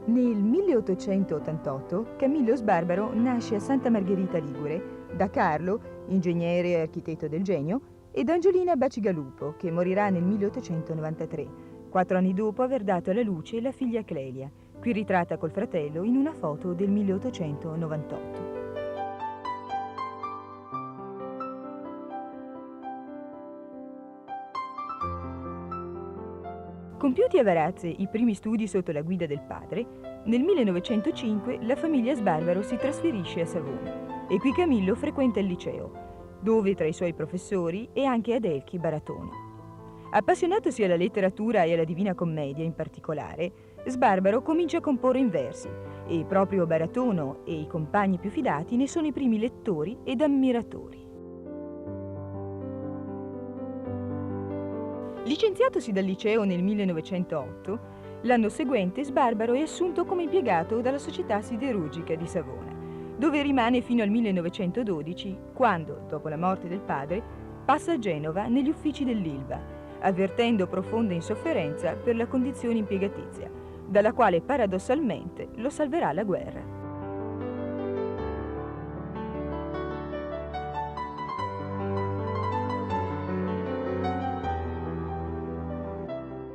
Nel 1888 Camillo Sbarbaro nasce a Santa Margherita Ligure da Carlo, ingegnere e architetto del genio, e da Angiolina Bacigalupo, che morirà nel 1893, 4 anni dopo aver dato alla luce la figlia Clelia, qui ritratta col fratello in una foto del 1898. Compiuti a Varazze i primi studi sotto la guida del padre, nel 1905 la famiglia Sbarbaro si trasferisce a Savona e qui Camillo frequenta il liceo, dove tra i suoi professori è anche Adelchi Baratone. Appassionatosi alla letteratura e alla Divina Commedia in particolare, Sbarbaro comincia a comporre in versi e proprio Baratono e i compagni più fidati ne sono i primi lettori ed ammiratori. Licenziatosi dal liceo nel 1908, l'anno seguente Sbarbaro è assunto come impiegato dalla Società Siderurgica di Savona, dove rimane fino al 1912, quando, dopo la morte del padre, passa a Genova negli uffici dell'Ilva, avvertendo profonda insofferenza per la condizione impiegatizia, dalla quale paradossalmente lo salverà la guerra.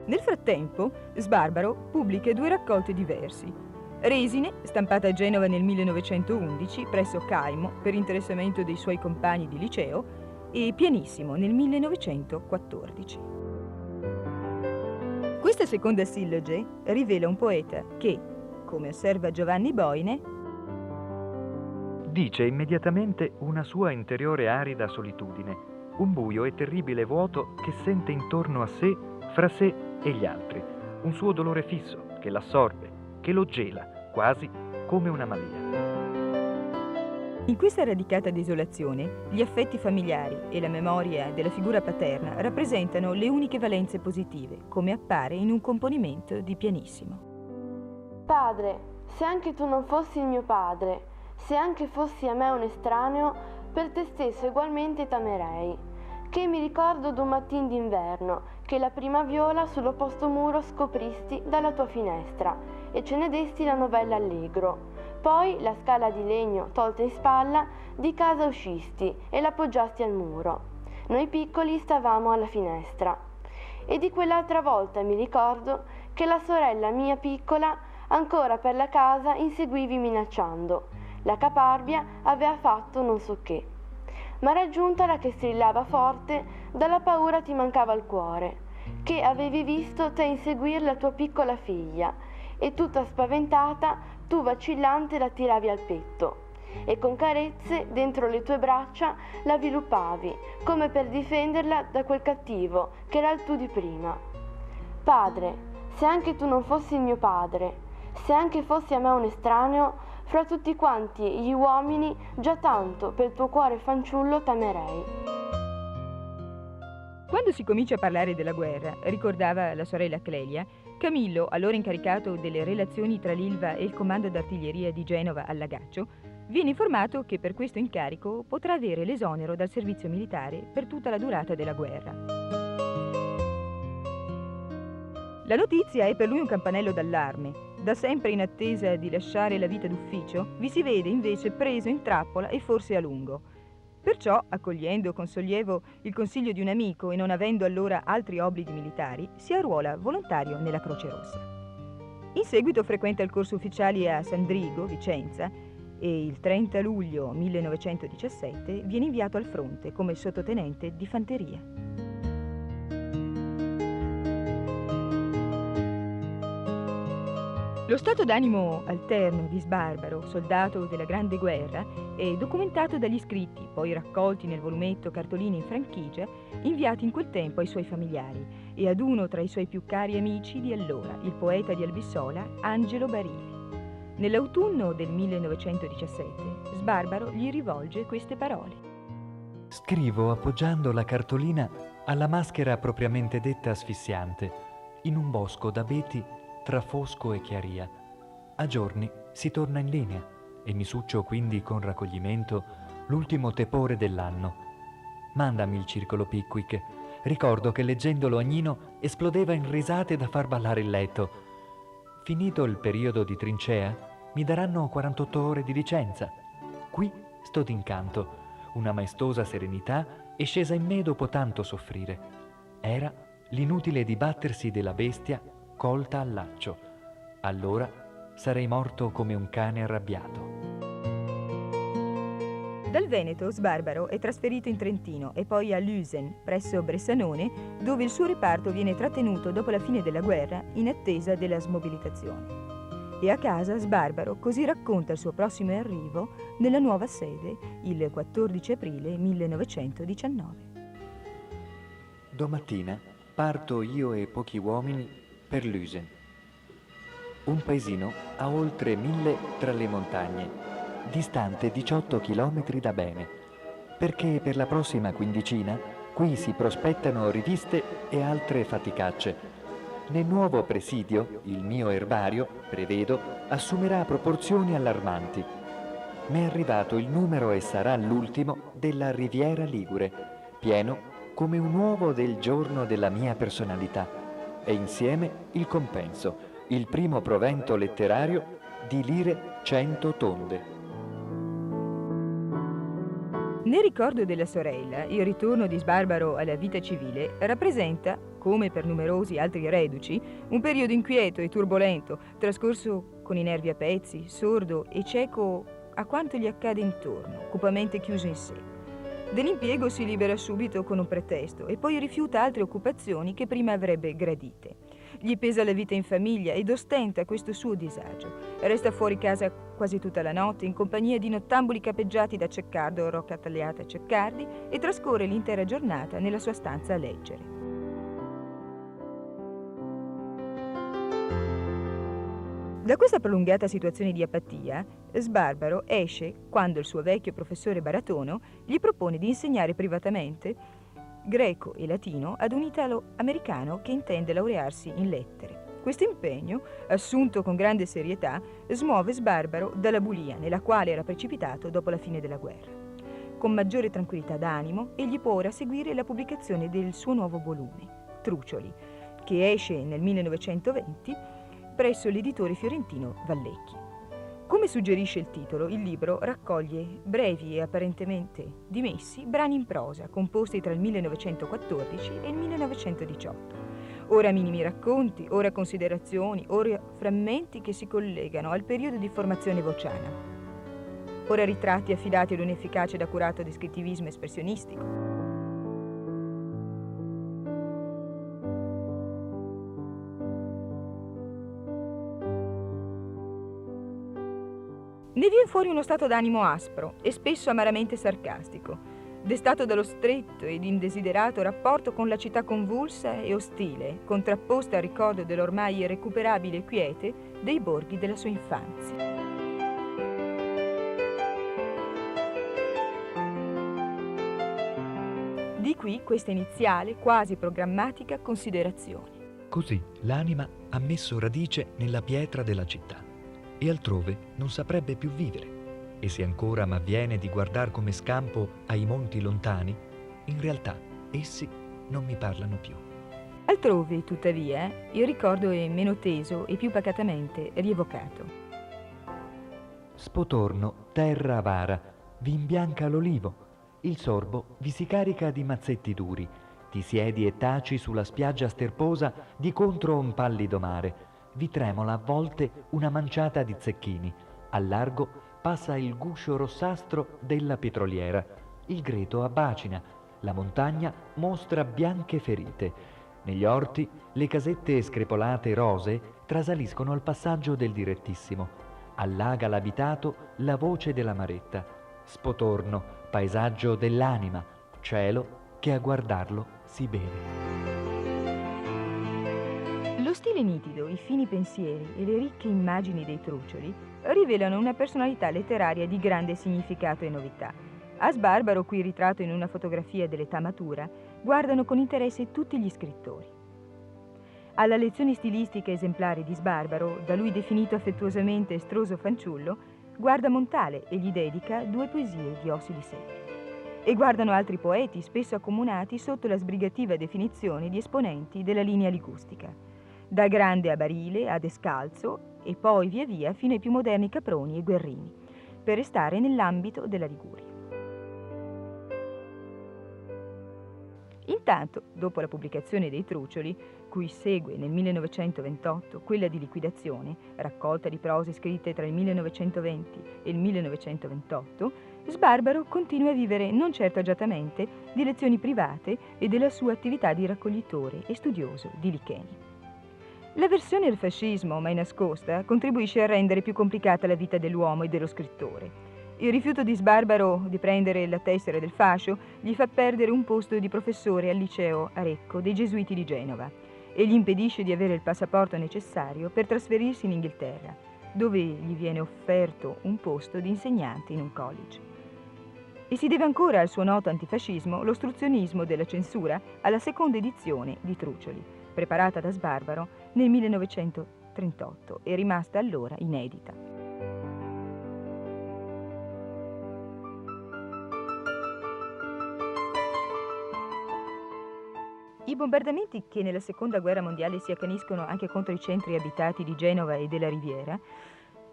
Nel frattempo, Sbarbaro pubblica 2 raccolte di versi. Resine, stampata a Genova nel 1911 presso Caimo per interessamento dei suoi compagni di liceo, e Pianissimo nel 1914. Questa seconda silloge rivela un poeta che, come osserva Giovanni Boine, dice immediatamente una sua interiore arida solitudine, un buio e terribile vuoto che sente intorno a sé, fra sé e gli altri, un suo dolore fisso che l'assorbe, che lo gela, quasi come una malia. In questa radicata desolazione, gli affetti familiari e la memoria della figura paterna rappresentano le uniche valenze positive, come appare in un componimento di Pianissimo. Padre, se anche tu non fossi il mio padre, se anche fossi a me un estraneo, per te stesso ugualmente t'amerei. Che mi ricordo d'un mattin d'inverno, che la prima viola sull'opposto muro scopristi dalla tua finestra, e ce ne desti la novella allegro. Poi la scala di legno tolta in spalla, di casa uscisti e l'appoggiasti al muro. Noi piccoli stavamo alla finestra. E di quell'altra volta mi ricordo che la sorella mia piccola ancora per la casa inseguivi minacciando. La caparbia aveva fatto non so che. Ma raggiuntala che strillava forte, dalla paura ti mancava il cuore, che avevi visto te inseguir la tua piccola figlia, e tutta spaventata tu vacillante la tiravi al petto, e con carezze dentro le tue braccia la viluppavi, come per difenderla da quel cattivo che era il tu di prima. Padre, se anche tu non fossi il mio padre, se anche fossi a me un estraneo, fra tutti quanti gli uomini già tanto per il tuo cuore fanciullo t'amerei. Quando si comincia a parlare della guerra, ricordava la sorella Clelia, Camillo, allora incaricato delle relazioni tra l'Ilva e il comando d'artiglieria di Genova al Lagaccio, viene informato che per questo incarico potrà avere l'esonero dal servizio militare per tutta la durata della guerra. La notizia è per lui un campanello d'allarme. Da sempre in attesa di lasciare la vita d'ufficio, vi si vede invece preso in trappola e forse a lungo. Perciò, accogliendo con sollievo il consiglio di un amico e non avendo allora altri obblighi militari, si arruola volontario nella Croce Rossa. In seguito frequenta il corso ufficiali a Sandrigo, Vicenza, e il 30 luglio 1917 viene inviato al fronte come sottotenente di fanteria. Lo stato d'animo alterno di Sbarbaro, soldato della Grande Guerra, è documentato dagli scritti, poi raccolti nel volumetto Cartoline in franchigia, inviati in quel tempo ai suoi familiari e ad uno tra i suoi più cari amici di allora, il poeta di Albissola, Angelo Barili. Nell'autunno del 1917, Sbarbaro gli rivolge queste parole. Scrivo appoggiando la cartolina alla maschera propriamente detta asfissiante, in un bosco d'abeti tra fosco e chiaria. A giorni si torna in linea e mi succio quindi con raccoglimento l'ultimo tepore dell'anno. Mandami il circolo Pickwick. Ricordo che leggendolo Agnino esplodeva in risate da far ballare il letto. finito il periodo di trincea, mi daranno 48 ore di licenza. Qui sto d'incanto, una maestosa serenità è scesa in me dopo tanto soffrire. Era l'inutile dibattersi della bestia colta al laccio. Allora sarei morto come un cane arrabbiato. Dal Veneto Sbarbaro è trasferito in Trentino e poi a Lusen, presso Bressanone, dove il suo reparto viene trattenuto dopo la fine della guerra in attesa della smobilitazione. E a casa Sbarbaro così racconta il suo prossimo arrivo nella nuova sede il 14 aprile 1919. Domattina parto io e pochi uomini per Lusen, un paesino a oltre 1000 tra le montagne, distante 18 chilometri da Bene, perché per la prossima quindicina qui si prospettano riviste e altre faticacce. Nel nuovo presidio, il mio erbario, prevedo, assumerà proporzioni allarmanti. M'è arrivato il numero e sarà l'ultimo della Riviera Ligure, pieno come un uovo del giorno della mia personalità, e insieme il compenso, il primo provento letterario di lire 100 tonde. Nel ricordo della sorella, il ritorno di Sbarbaro alla vita civile rappresenta, come per numerosi altri reduci, un periodo inquieto e turbolento, trascorso con i nervi a pezzi, sordo e cieco a quanto gli accade intorno, cupamente chiuso in sé. Dell'impiego si libera subito con un pretesto e poi rifiuta altre occupazioni che prima avrebbe gradite. Gli pesa la vita in famiglia ed ostenta questo suo disagio. Resta fuori casa quasi tutta la notte in compagnia di nottambuli capeggiati da Ceccardo o Rocca Tagliata Ceccardi e trascorre l'intera giornata nella sua stanza a leggere. Da questa prolungata situazione di apatia, Sbarbaro esce quando il suo vecchio professore baratono gli propone di insegnare privatamente greco e latino ad un italo-americano che intende laurearsi in lettere. Questo impegno, assunto con grande serietà, smuove Sbarbaro dalla bulia nella quale era precipitato dopo la fine della guerra. Con maggiore tranquillità d'animo, egli può ora seguire la pubblicazione del suo nuovo volume, Trucioli, che esce nel 1920 presso l'editore fiorentino Vallecchi. Come suggerisce il titolo, il libro raccoglie brevi e apparentemente dimessi brani in prosa composti tra il 1914 e il 1918. Ora minimi racconti, ora considerazioni, ora frammenti che si collegano al periodo di formazione vociana. Ora ritratti affidati ad un efficace ed accurato descrittivismo espressionistico. Ne viene fuori uno stato d'animo aspro e spesso amaramente sarcastico, destato dallo stretto ed indesiderato rapporto con la città convulsa e ostile, contrapposta al ricordo dell'ormai irrecuperabile quiete dei borghi della sua infanzia. Di qui questa iniziale, quasi programmatica considerazione. Così l'anima ha messo radice nella pietra della città e altrove non saprebbe più vivere, e se ancora m'avviene di guardar come scampo ai monti lontani, in realtà essi non mi parlano più. Altrove, tuttavia, il ricordo è meno teso e più pacatamente rievocato. Spotorno, terra avara, vi imbianca l'olivo, il sorbo vi si carica di mazzetti duri, ti siedi e taci sulla spiaggia sterposa di contro un pallido mare, vi tremola a volte una manciata di zecchini, al largo passa il guscio rossastro della petroliera, il greto abbacina, la montagna mostra bianche ferite, negli orti le casette screpolate rosee trasaliscono al passaggio del direttissimo, allaga l'abitato la voce della maretta, Spotorno, paesaggio dell'anima, cielo che a guardarlo si beve. Lo stile nitido, i fini pensieri e le ricche immagini dei trucioli rivelano una personalità letteraria di grande significato e novità. A Sbarbaro, qui ritratto in una fotografia dell'età matura, guardano con interesse tutti gli scrittori. Alla lezione stilistica esemplare di Sbarbaro, da lui definito affettuosamente estroso fanciullo, guarda Montale e gli dedica 2 poesie di Ossi di Sette. E guardano altri poeti spesso accomunati sotto la sbrigativa definizione di esponenti della linea ligustica. da grande a barile, a descalzo e poi via via fino ai più moderni caproni e guerrini, per restare nell'ambito della Liguria. Intanto, dopo la pubblicazione dei Trucioli, cui segue nel 1928 quella di Liquidazione, raccolta di prose scritte tra il 1920 e il 1928, Sbarbaro continua a vivere non certo agiatamente di lezioni private e della sua attività di raccoglitore e studioso di licheni. L'avversione al fascismo, mai nascosta, contribuisce a rendere più complicata la vita dell'uomo e dello scrittore. Il rifiuto di Sbarbaro di prendere la tessera del fascio gli fa perdere un posto di professore al liceo Arecco dei Gesuiti di Genova e gli impedisce di avere il passaporto necessario per trasferirsi in Inghilterra, dove gli viene offerto un posto di insegnante in un college. E si deve ancora al suo noto antifascismo l'ostruzionismo della censura alla seconda edizione di Trucioli, preparata da Sbarbaro nel 1938 e rimasta allora inedita. I bombardamenti che nella Seconda Guerra Mondiale si accaniscono anche contro i centri abitati di Genova e della Riviera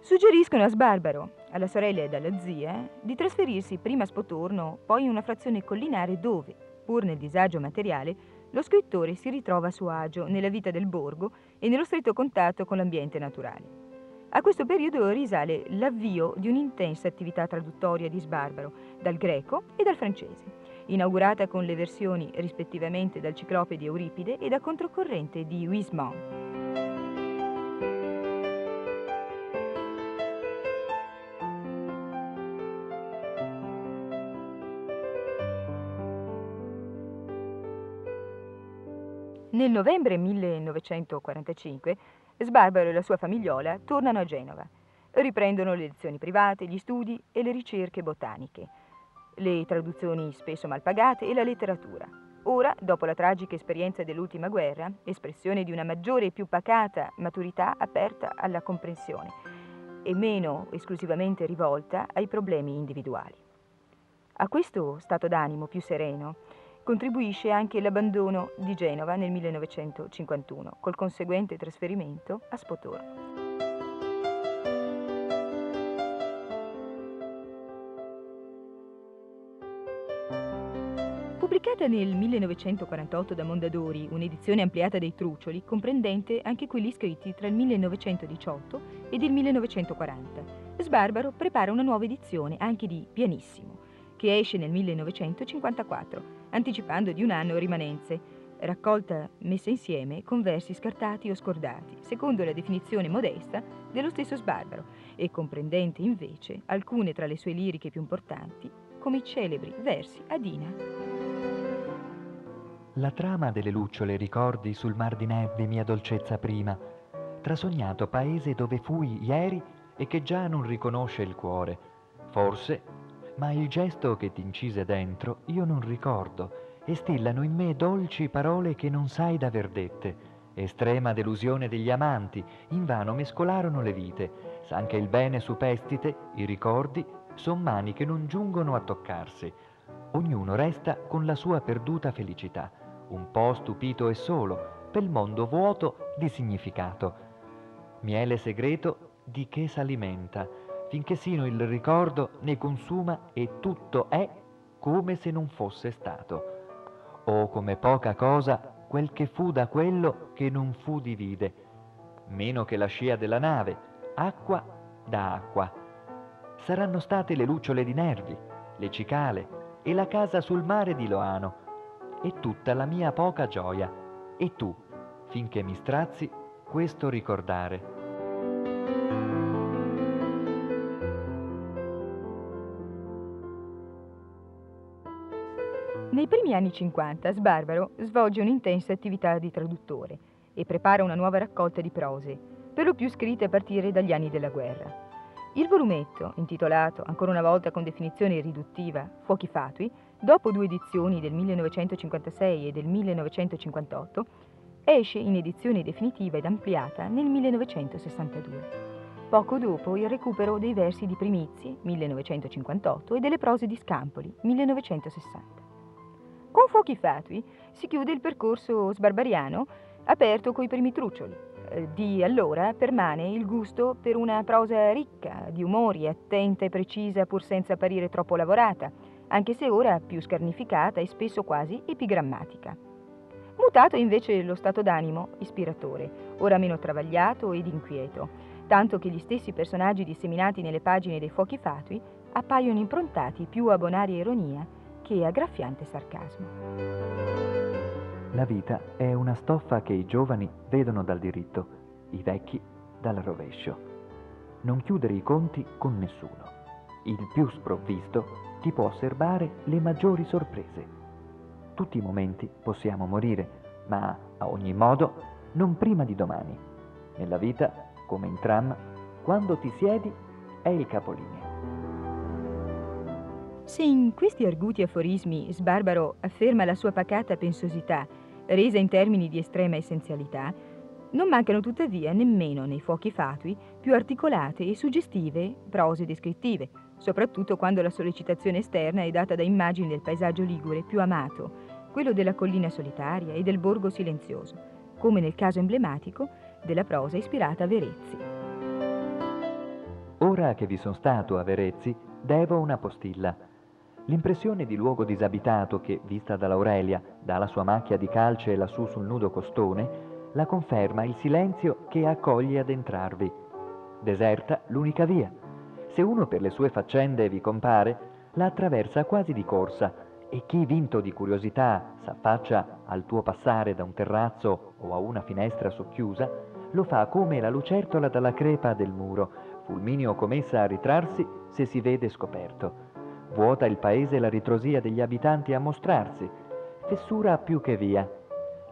suggeriscono a Sbarbaro, alla sorella e alla zia, di trasferirsi prima a Spotorno, poi in una frazione collinare dove, pur nel disagio materiale, lo scrittore si ritrova a suo agio nella vita del borgo e nello stretto contatto con l'ambiente naturale. A questo periodo risale l'avvio di un'intensa attività traduttoria di Sbarbaro dal greco e dal francese, inaugurata con le versioni rispettivamente dal Ciclope di Euripide e da Controcorrente di Huysmans. Nel novembre 1945 Sbarbaro e la sua famigliola tornano a Genova. Riprendono le lezioni private, gli studi e le ricerche botaniche, le traduzioni spesso mal pagate e la letteratura. Ora, dopo la tragica esperienza dell'ultima guerra, espressione di una maggiore e più pacata maturità aperta alla comprensione e meno esclusivamente rivolta ai problemi individuali. A questo stato d'animo più sereno contribuisce anche l'abbandono di Genova nel 1951, col conseguente trasferimento a Spotorno. Pubblicata nel 1948 da Mondadori, un'edizione ampliata dei Trucioli, comprendente anche quelli scritti tra il 1918 ed il 1940, Sbarbaro prepara una nuova edizione anche di Pianissimo, che esce nel 1954, anticipando di un anno Rimanenze, raccolta messa insieme con versi scartati o scordati, secondo la definizione modesta dello stesso Sbarbaro, e comprendente invece alcune tra le sue liriche più importanti, come i celebri versi a Dina. La trama delle lucciole ricordi sul mar di neve mia dolcezza prima, trasognato paese dove fui ieri e che già non riconosce il cuore. Forse, ma il gesto che t'incise dentro io non ricordo e stillano in me dolci parole che non sai d'aver dette. Estrema delusione degli amanti, invano mescolarono le vite, s'anche il bene superstite, i ricordi, son mani che non giungono a toccarsi. Ognuno resta con la sua perduta felicità, un po' stupito e solo, pel mondo vuoto di significato. Miele segreto di che s'alimenta, finché sino il ricordo ne consuma e tutto è come se non fosse stato. O come poca cosa quel che fu da quello che non fu divide, meno che la scia della nave, acqua da acqua. Saranno state le lucciole di Nervi, le cicale e la casa sul mare di Loano, e tutta la mia poca gioia, e tu, finché mi strazi, questo ricordare. Nei primi anni 50 Sbarbaro svolge un'intensa attività di traduttore e prepara una nuova raccolta di prose, per lo più scritte a partire dagli anni della guerra. Il volumetto, intitolato, ancora una volta con definizione riduttiva, Fuochi fatui, dopo 2 edizioni del 1956 e del 1958, esce in edizione definitiva ed ampliata nel 1962. Poco dopo il recupero dei versi di Primizie, 1958, e delle prose di Scampoli, 1960. Con Fuochi fatui si chiude il percorso sbarbariano aperto coi primi Trucioli, Di allora permane il gusto per una prosa ricca di umori, attenta e precisa pur senza apparire troppo lavorata, anche se ora più scarnificata e spesso quasi epigrammatica. Mutato invece lo stato d'animo ispiratore, ora meno travagliato ed inquieto, tanto che gli stessi personaggi disseminati nelle pagine dei Fuochi Fatui appaiono improntati più a bonaria ironia che a graffiante sarcasmo. La vita è una stoffa che i giovani vedono dal diritto, i vecchi dal rovescio. Non chiudere i conti con nessuno. Il più sprovvisto ti può serbare le maggiori sorprese. Tutti i momenti possiamo morire, ma a ogni modo non prima di domani. Nella vita, come in tram, quando ti siedi è il capolinea. Se in questi arguti aforismi Sbarbaro afferma la sua pacata pensosità, resa in termini di estrema essenzialità, non mancano tuttavia nemmeno nei Fuochi Fatui più articolate e suggestive prose descrittive, soprattutto quando la sollecitazione esterna è data da immagini del paesaggio ligure più amato, quello della collina solitaria e del borgo silenzioso, come nel caso emblematico della prosa ispirata a Verezzi. Ora che vi sono stato a Verezzi, devo una postilla. L'impressione di luogo disabitato che, vista dall'Aurelia, dà la sua macchia di calce lassù sul nudo costone, la conferma il silenzio che accoglie ad entrarvi. Deserta l'unica via. Se uno per le sue faccende vi compare, la attraversa quasi di corsa, e chi, vinto di curiosità, s'affaccia al tuo passare da un terrazzo o a una finestra socchiusa, lo fa come la lucertola dalla crepa del muro, fulmineo com'essa a ritrarsi se si vede scoperto. Vuota il paese la ritrosia degli abitanti a mostrarsi, fessura più che via.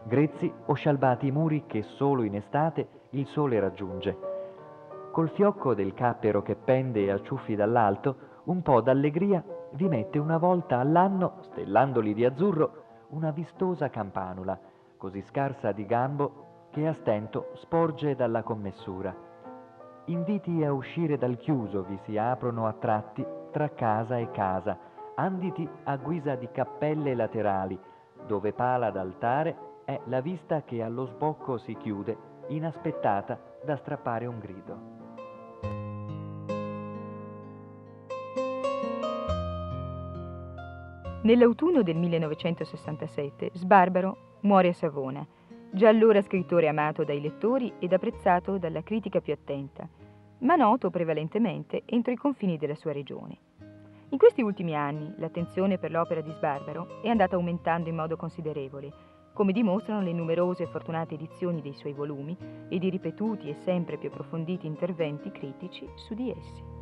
Grezzi o scialbati i muri che solo in estate il sole raggiunge. Col fiocco del cappero che pende a ciuffi dall'alto, un po' d'allegria vi mette una volta all'anno, stellandoli di azzurro, una vistosa campanula, così scarsa di gambo che a stento sporge dalla commessura. Inviti a uscire dal chiuso vi si aprono a tratti tra casa e casa, anditi a guisa di cappelle laterali, dove pala d'altare è la vista che allo sbocco si chiude, inaspettata da strappare un grido. Nell'autunno del 1967 Sbarbaro muore a Savona, già allora scrittore amato dai lettori ed apprezzato dalla critica più attenta, ma noto prevalentemente entro i confini della sua regione. In questi ultimi anni l'attenzione per l'opera di Sbarbaro è andata aumentando in modo considerevole, come dimostrano le numerose e fortunate edizioni dei suoi volumi ed i ripetuti e sempre più approfonditi interventi critici su di essi.